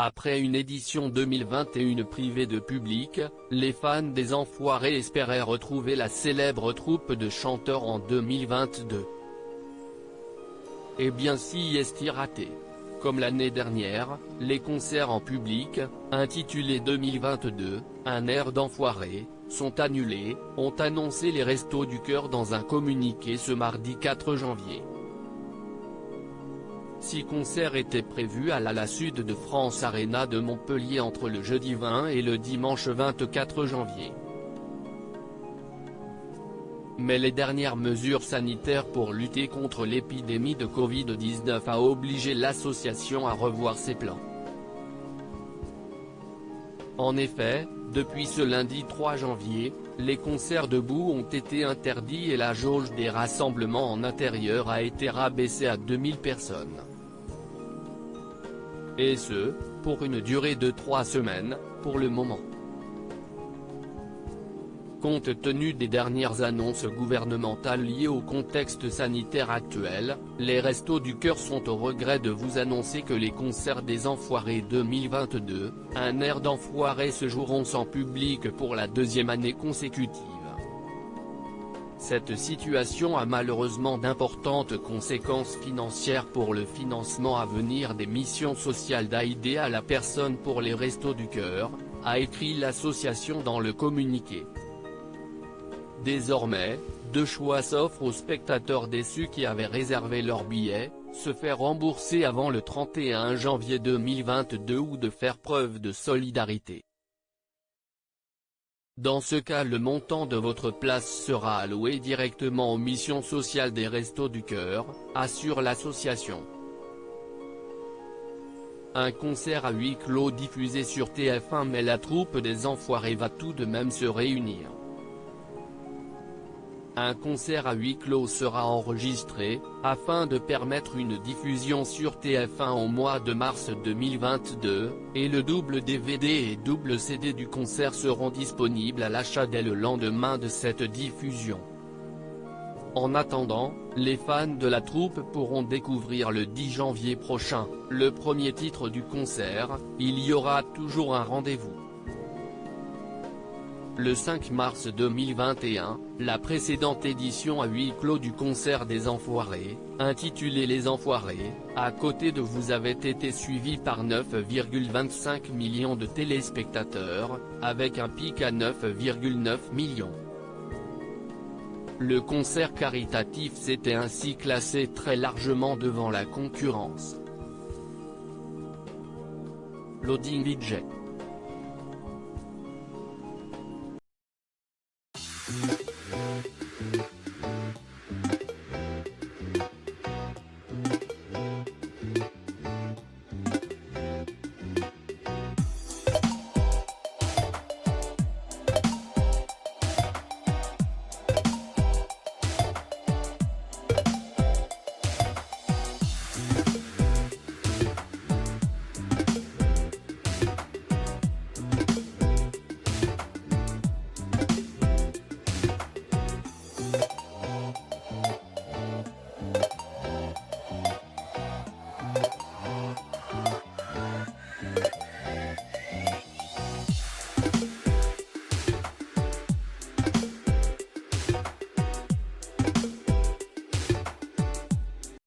Après une édition 2021 privée de public, les fans des Enfoirés espéraient retrouver la célèbre troupe de chanteurs en 2022. Eh bien si est raté. Comme l'année dernière, les concerts en public, intitulés 2022, un air d'enfoiré, sont annulés, ont annoncé les Restos du Cœur dans un communiqué ce mardi 4 janvier. 6 concerts étaient prévus à la Sud de France Arena de Montpellier entre le jeudi 20 et le dimanche 24 janvier. Mais les dernières mesures sanitaires pour lutter contre l'épidémie de Covid-19 a obligé l'association à revoir ses plans. En effet, depuis ce lundi 3 janvier, les concerts debout ont été interdits et la jauge des rassemblements en intérieur a été rabaissée à 2000 personnes. Et ce, pour une durée de 3 semaines, pour le moment. Compte tenu des dernières annonces gouvernementales liées au contexte sanitaire actuel, les Restos du Cœur sont au regret de vous annoncer que les concerts des Enfoirés 2022, un air d'enfoiré, se joueront sans public pour la 2e année consécutive. Cette situation a malheureusement d'importantes conséquences financières pour le financement à venir des missions sociales d'aider à la personne pour les Restos du Cœur, a écrit l'association dans le communiqué. Désormais, 2 choix s'offrent aux spectateurs déçus qui avaient réservé leur billet, se faire rembourser avant le 31 janvier 2022 ou de faire preuve de solidarité. Dans ce cas, le montant de votre place sera alloué directement aux missions sociales des Restos du Cœur, assure l'association. Un concert à huis clos diffusé sur TF1, mais la troupe des Enfoirés va tout de même se réunir. Un concert à huis clos sera enregistré, afin de permettre une diffusion sur TF1 au mois de mars 2022, et le double DVD et double CD du concert seront disponibles à l'achat dès le lendemain de cette diffusion. En attendant, les fans de la troupe pourront découvrir le 10 janvier prochain, le premier titre du concert, Il y aura toujours un rendez-vous. Le 5 mars 2021, la précédente édition à huis clos du concert des Enfoirés, intitulé Les Enfoirés, à côté de vous, avait été suivie par 9,25 millions de téléspectateurs, avec un pic à 9,9 millions. Le concert caritatif s'était ainsi classé très largement devant la concurrence. Loading DJ.